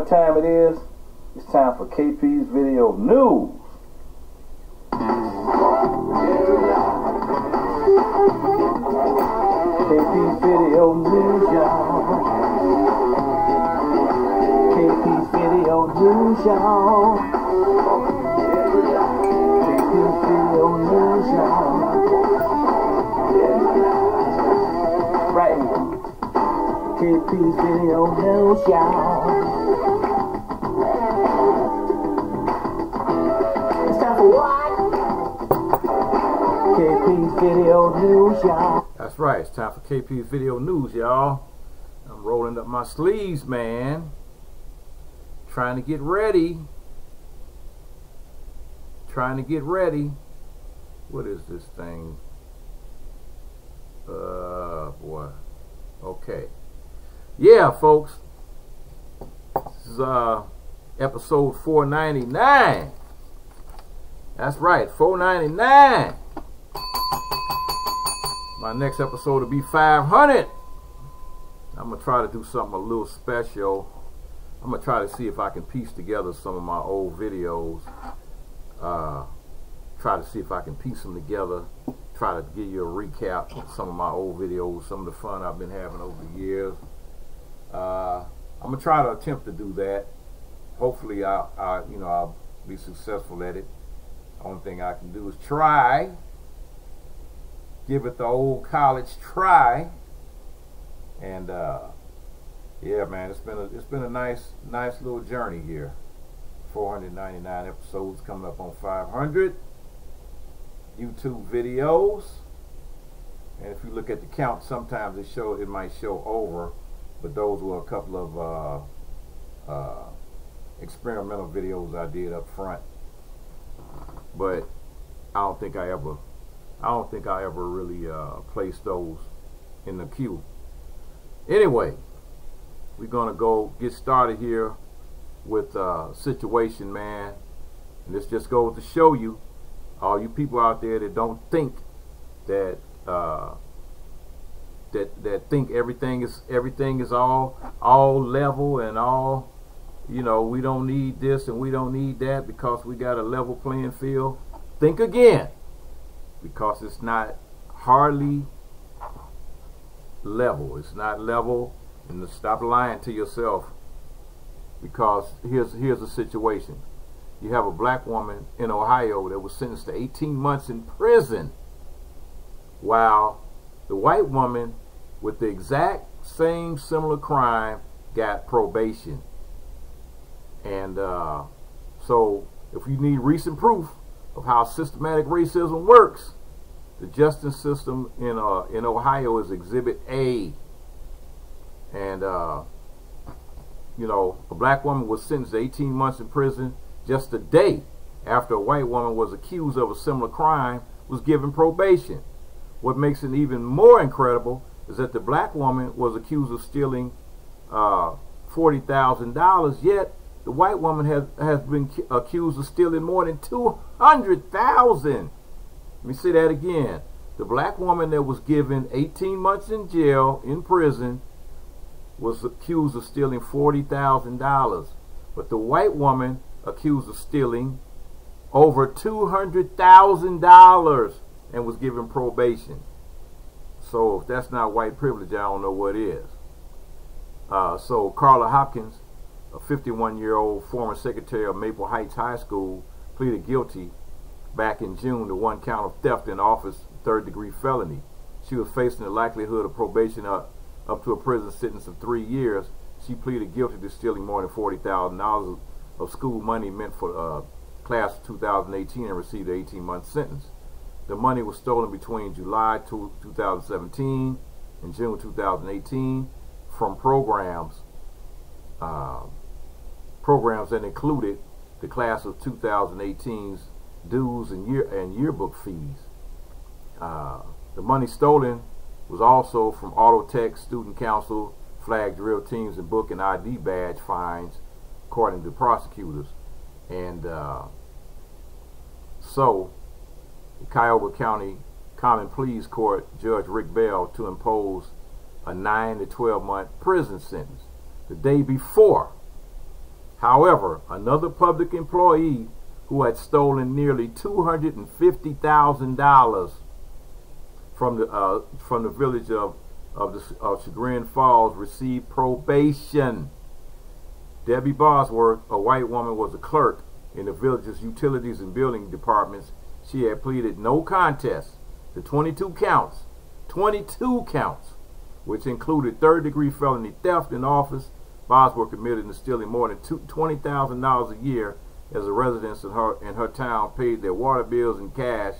what time it is? It's time for KP's Video News. KP's Video News, y'all. KP's Video News, y'all. KP's Video News, y'all. Right. KP's Video News, y'all. It's time for what? KP's Video News, y'all. That's right, it's time for KP's Video News, y'all. I'm rolling up my sleeves, man. Trying to get ready. What is this thing? Boy. Okay. Yeah, folks. This is episode 499. That's right, 499. My next episode will be 500. I'm going to try to do something a little special. I'm going to try to see if I can piece together some of my old videos. Try to see if I can piece them together. Try to give you a recap of some of my old videos, some of the fun I've been having over the years. I'm going to try to attempt to do that. Hopefully I'll be successful at it. Only thing I can do is try. Give it the old college try, and yeah, man, it's been a nice little journey here. 499 episodes, coming up on 500 YouTube videos, and if you look at the count, sometimes it might show over, but those were a couple of experimental videos I did up front, but I don't think I ever really placed those in the queue. Anyway, we're gonna go get started here with situation, man. And this just goes to show you, all you people out there that don't think that that think everything is all level and all, you know, we don't need this and we don't need that because we got a level playing field. Think again. Because it's not hardly level. It's not level, and stop lying to yourself. Because here's the situation. You have a black woman in Ohio that was sentenced to 18 months in prison, while the white woman with the exact same similar crime got probation. And so if you need recent proof of how systematic racism works, the justice system in Ohio is Exhibit A. And you know, a black woman was sentenced to 18 months in prison just a day after a white woman was accused of a similar crime, was given probation. What makes it even more incredible is that the black woman was accused of stealing $40,000, yet the white woman has been accused of stealing more than $200,000. Let me say that again. The black woman that was given 18 months in jail, in prison, was accused of stealing $40,000. But the white woman accused of stealing over $200,000 and was given probation. So if that's not white privilege, I don't know what is. So Carla Hopkins, a 51-year-old former secretary of Maple Heights High School, pleaded guilty back in June to one count of theft in office, third-degree felony. She was facing the likelihood of probation up to a prison sentence of 3 years. She pleaded guilty to stealing more than $40,000 of school money meant for class of 2018 and received an 18-month sentence. The money was stolen between July 2017 and June 2018 from programs that included the class of 2018's dues and yearbook fees. The money stolen was also from auto tech, student council, flag drill teams, and book and ID badge fines, according to prosecutors. And so the Cuyahoga County Common Pleas Court Judge Rick Bell to impose a 9 to 12 month prison sentence. The day before However, another public employee who had stolen nearly $250,000 from the village of Chagrin Falls received probation. Debbie Bosworth, a white woman, was a clerk in the village's utilities and building departments. She had pleaded no contest to 22 counts, which included third-degree felony theft in office. Bosworth admitted to stealing more than $20,000 a year as the residents in her town paid their water bills in cash.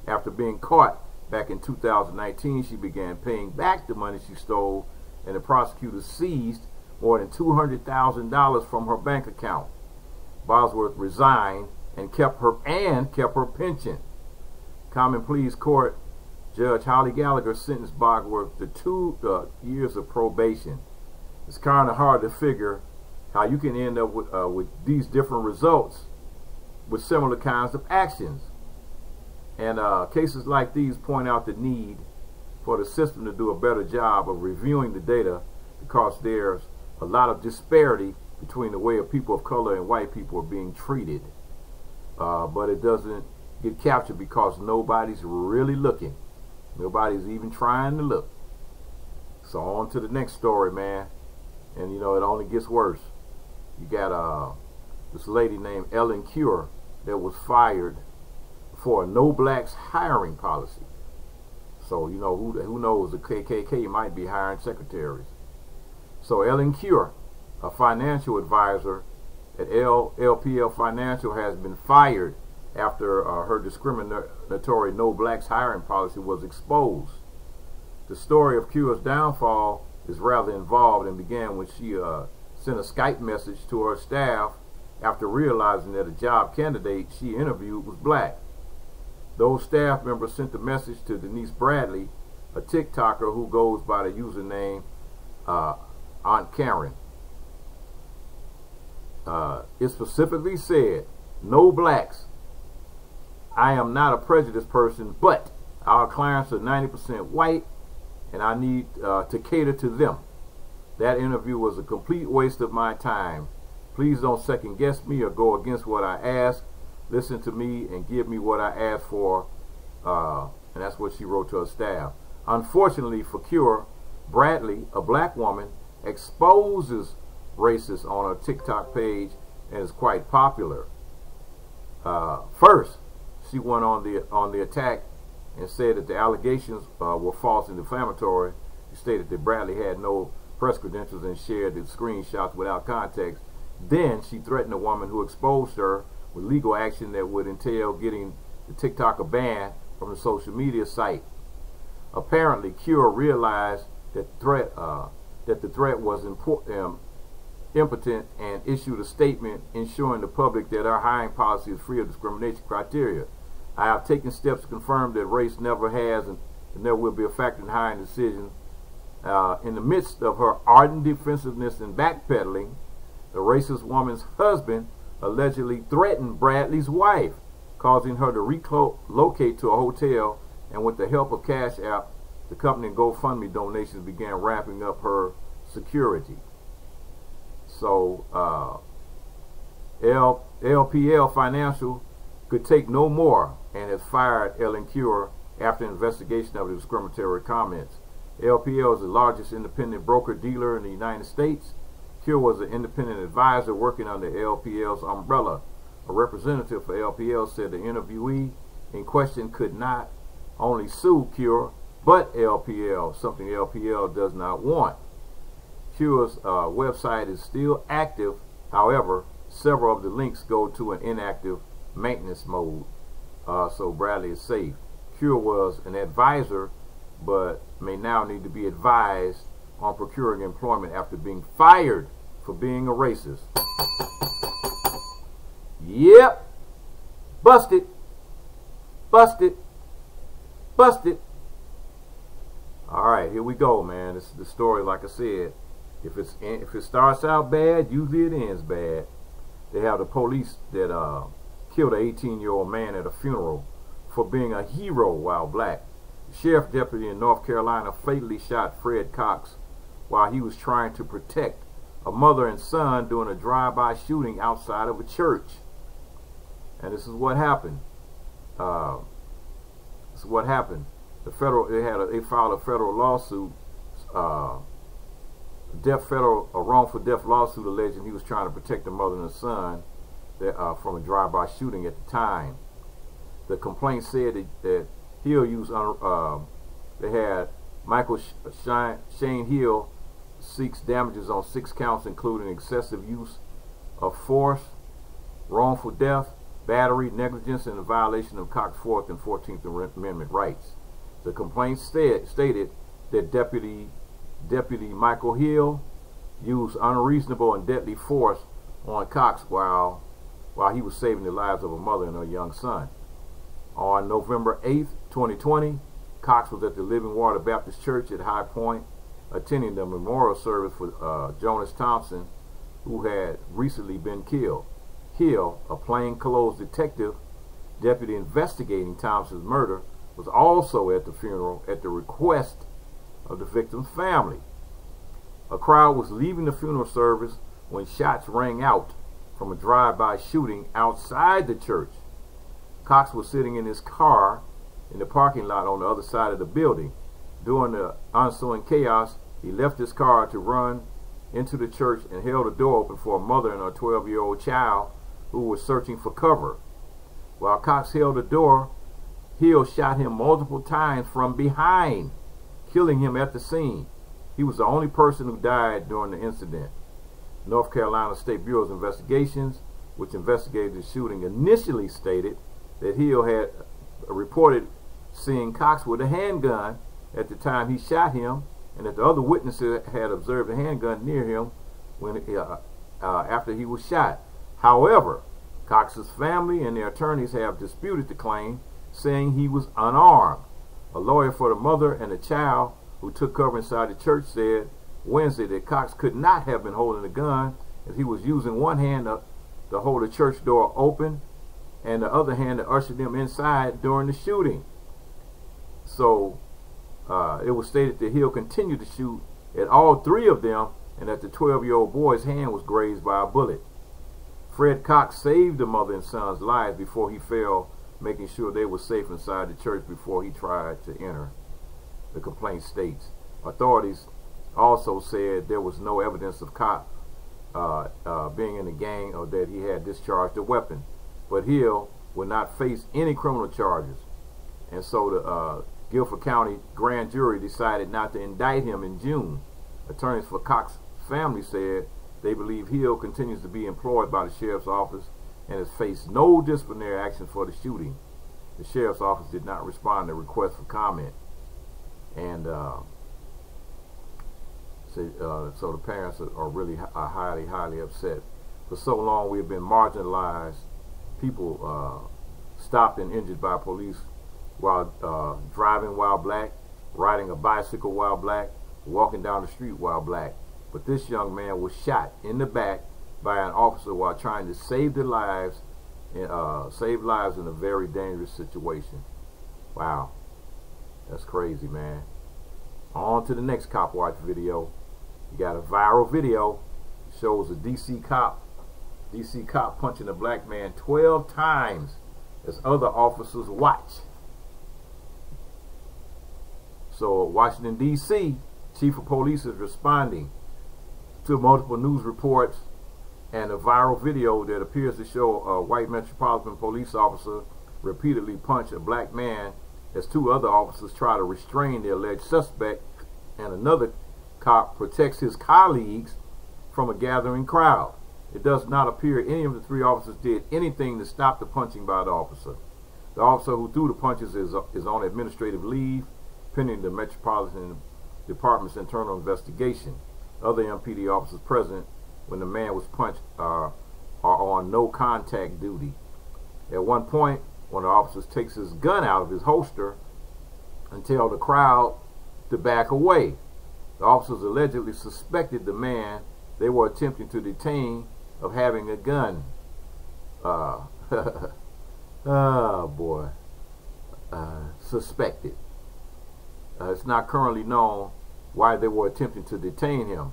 After being caught back in 2019, she began paying back the money she stole, and the prosecutors seized more than $200,000 from her bank account. Bosworth resigned and kept her pension. Common Pleas Court Judge Holly Gallagher sentenced Bosworth to 2 years of probation. It's kind of hard to figure how you can end up with these different results with similar kinds of actions. And cases like these point out the need for the system to do a better job of reviewing the data, because there's a lot of disparity between the way people of color and white people are being treated. But it doesn't get captured because nobody's really looking. Nobody's even trying to look. So on to the next story, man. And you know, it only gets worse. You got this lady named Ellen Cure that was fired for a no blacks hiring policy. So you know, who knows, the KKK might be hiring secretaries. So Ellen Cure, a financial advisor at LPL Financial, has been fired after her discriminatory no blacks hiring policy was exposed. The story of Cure's downfall is rather involved and began when she sent a Skype message to her staff after realizing that a job candidate she interviewed was black. Those staff members sent the message to Denise Bradley, a TikToker who goes by the username Aunt Karen. It specifically said, "No blacks. I am not a prejudiced person, but our clients are 90% white, and I need to cater to them. That interview was a complete waste of my time. Please don't second guess me or go against what I ask. Listen to me and give me what I asked for." And that's what she wrote to her staff. Unfortunately for Cure, Bradley, a black woman, exposes racists on her TikTok page and is quite popular. First, she went on the attack and said that the allegations were false and defamatory. She stated that Bradley had no press credentials and shared the screenshots without context. Then she threatened a woman who exposed her with legal action that would entail getting the TikToker banned from the social media site. Apparently, Cure realized that the threat was impotent and issued a statement ensuring the public that our hiring policy is free of discrimination criteria. "I have taken steps to confirm that race never has and never will be a factor in hiring decisions." In the midst of her ardent defensiveness and backpedaling, the racist woman's husband allegedly threatened Bradley's wife, causing her to relocate to a hotel, and with the help of Cash App, the company GoFundMe donations began ramping up her security. So LPL Financial could take no more and has fired Ellen Cure after investigation of the discriminatory comments. LPL is the largest independent broker-dealer in the United States. Cure was an independent advisor working under LPL's umbrella. A representative for LPL said the interviewee in question could not only sue Cure, but LPL, something LPL does not want. Cure's website is still active. However, several of the links go to an inactive maintenance mode, so Bradley is safe. Cure was an advisor, but may now need to be advised on procuring employment after being fired for being a racist. Yep. Busted. Busted. Busted. Alright, here we go, man. This is the story, like I said. If it starts out bad, usually it ends bad. They have the police that killed an 18-year-old man at a funeral for being a hero while black. The sheriff deputy in North Carolina fatally shot Fred Cox while he was trying to protect a mother and son during a drive-by shooting outside of a church. And this is what happened. This is what happened. They filed a federal lawsuit, a wrongful death lawsuit alleging he was trying to protect the mother and the son from a drive-by shooting at the time. The complaint said that Hill used, they had Michael Shane Hill seeks damages on 6 counts, including excessive use of force, wrongful death, battery, negligence, and a violation of Cox's 4th and 14th Amendment rights. The complaint stated that Deputy Michael Hill used unreasonable and deadly force on Cox while he was saving the lives of a mother and her young son. On November 8th, 2020, Cox was at the Living Water Baptist Church at High Point, attending the memorial service for Jonas Thompson, who had recently been killed. Hill, a plainclothes detective deputy investigating Thompson's murder, was also at the funeral at the request of the victim's family. A crowd was leaving the funeral service when shots rang out from a drive-by shooting outside the church. Cox was sitting in his car in the parking lot on the other side of the building. During the ensuing chaos, he left his car to run into the church and held the door open for a mother and her 12-year-old child who was searching for cover. While Cox held the door, Hill shot him multiple times from behind, killing him at the scene. He was the only person who died during the incident. North Carolina State Bureau of Investigations, which investigated the shooting, initially stated that Hill had reported seeing Cox with a handgun at the time he shot him, and that the other witnesses had observed a handgun near him when after he was shot. However, Cox's family and their attorneys have disputed the claim, saying he was unarmed. A lawyer for the mother and the child who took cover inside the church said Wednesday that Cox could not have been holding a gun, as he was using one hand to hold the church door open and the other hand to usher them inside during the shooting. So it was stated that Hill continued to shoot at all 3 of them, and that the 12-year-old boy's hand was grazed by a bullet. Fred Cox saved the mother and son's lives before he fell, making sure they were safe inside the church before he tried to enter, the complaint states. Authorities also said there was no evidence of Cox being in the gang or that he had discharged a weapon, but Hill would not face any criminal charges. And so the Guilford County grand jury decided not to indict him in June. Attorneys for Cox's family said they believe Hill continues to be employed by the sheriff's office and has faced no disciplinary action for the shooting. The sheriff's office did not respond to requests for comment. And so the parents are really highly upset. For so long we have been marginalized, people stopped and injured by police while driving while black, riding a bicycle while black, walking down the street while black. But this young man was shot in the back by an officer while trying to save their lives, save lives in a very dangerous situation. Wow, that's crazy, man. On to the next Cop Watch video. You got a viral video. It shows a DC cop punching a black man 12 times as other officers watch. So Washington, D.C., Chief of Police is responding to multiple news reports and a viral video that appears to show a white Metropolitan Police officer repeatedly punch a black man as 2 other officers try to restrain the alleged suspect, and another cop protects his colleagues from a gathering crowd. It does not appear any of the 3 officers did anything to stop the punching by the officer. The officer who threw the punches is on administrative leave pending the Metropolitan Department's internal investigation. Other MPD officers present when the man was punched are on no contact duty. At one point, one of the officers takes his gun out of his holster and tells the crowd to back away. The officers allegedly suspected the man they were attempting to detain of having a gun. Oh boy. Suspected. It's not currently known why they were attempting to detain him.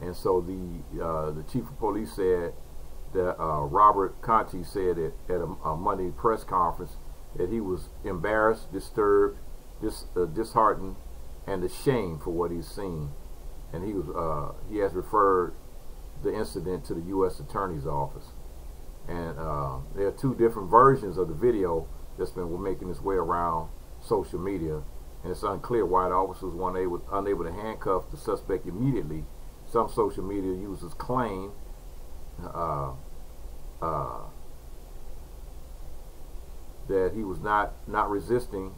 And so the chief of police said that Robert Conti said at a Monday press conference that he was embarrassed, disturbed, disheartened, and ashamed for what he's seen. And he has referred the incident to the U.S. Attorney's Office. And there are two different versions of the video that's been making its way around social media, and it's unclear why the officers were unable to handcuff the suspect immediately. Some social media users claim that he was not resisting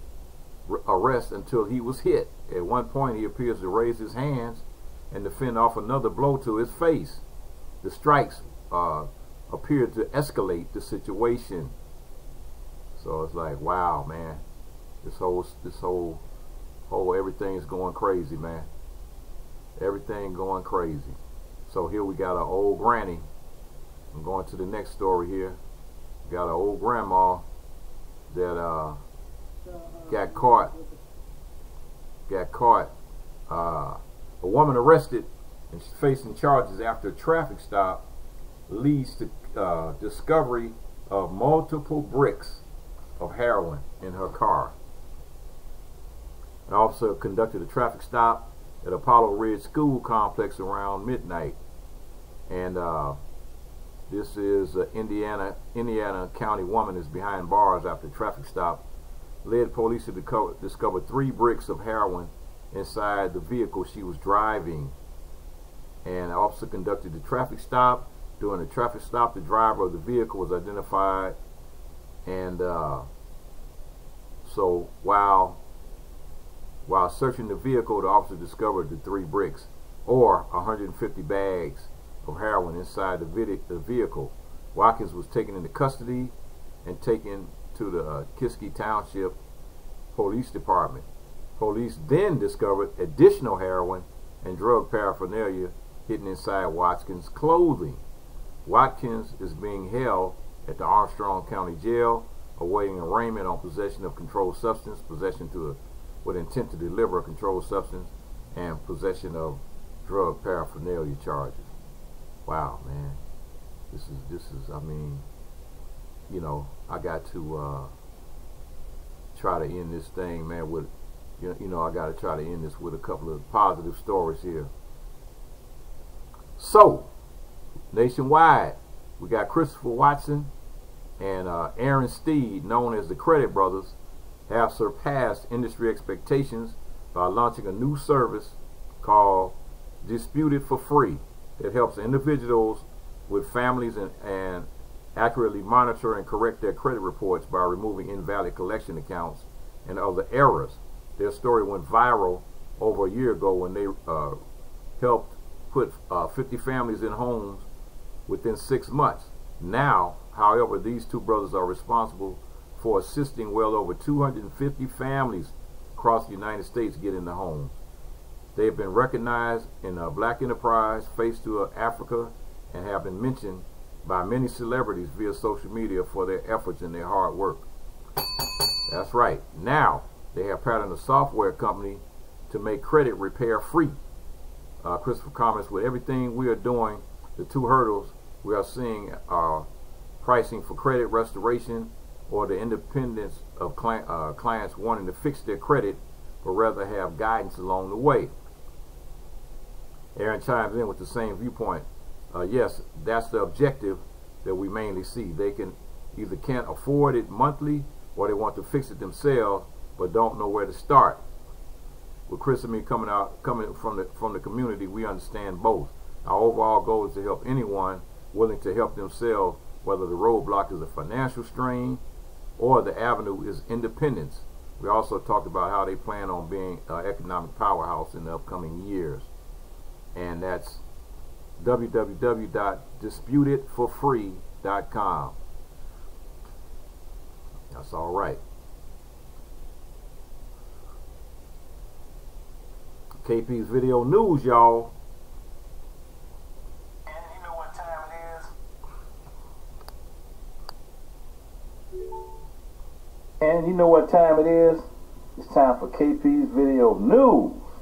arrest until he was hit. At one point, he appears to raise his hands and to fend off another blow to his face. The strikes appeared to escalate the situation. So it's like, wow, man, this whole everything is going crazy, man. Everything going crazy. So here we got an old granny. I'm going to the next story here. Got an old grandma that got caught. A woman arrested and she's facing charges after a traffic stop leads to discovery of multiple bricks of heroin in her car. An officer conducted a traffic stop at Apollo Ridge School Complex around midnight, and this is Indiana County woman is behind bars after traffic stop led police to discover 3 bricks of heroin inside the vehicle she was driving. And the officer conducted the traffic stop. During the traffic stop, the driver of the vehicle was identified, and so while searching the vehicle, the officer discovered the 3 bricks, or 150 bags of heroin inside the vehicle. Watkins was taken into custody and taken to the Kiski Township Police Department. Police then discovered additional heroin and drug paraphernalia hidden inside Watkins' clothing. Watkins is being held at the Armstrong County Jail, awaiting arraignment on possession of controlled substance, possession with intent to deliver a controlled substance, and possession of drug paraphernalia charges. Wow, man, this is. I mean, you know, I got to try to end this thing, man. With you know, I got to try to end this with a couple of positive stories here. So, nationwide, we got Christopher Watson and Aaron Steed, known as the Credit Brothers, have surpassed industry expectations by launching a new service called Disputed for Free that helps individuals with families and accurately monitor and correct their credit reports by removing invalid collection accounts and other errors. Their story went viral over a year ago when they helped put 50 families in homes within 6 months. Now, however, these 2 brothers are responsible for assisting well over 250 families across the United States get into homes. They have been recognized in Black Enterprise, Face to Africa, and have been mentioned by many celebrities via social media for their efforts and their hard work. That's right. Now, they have patterned a software company to make credit repair free. Christopher comments, with everything we are doing, the 2 hurdles we are seeing are pricing for credit restoration or the independence of clients wanting to fix their credit, but rather have guidance along the way. Aaron chimes in with the same viewpoint. Yes, that's the objective that we mainly see. They either can't afford it monthly or they want to fix it themselves but don't know where to start. With Chris and me coming from the community, we understand both. Our overall goal is to help anyone willing to help themselves, whether the roadblock is a financial strain or the avenue is independence. We also talked about how they plan on being an economic powerhouse in the upcoming years. And that's www.disputedforfree.com. That's all right. KP's Video News, y'all. And you know what time it is? And you know what time it is? It's time for KP's Video News.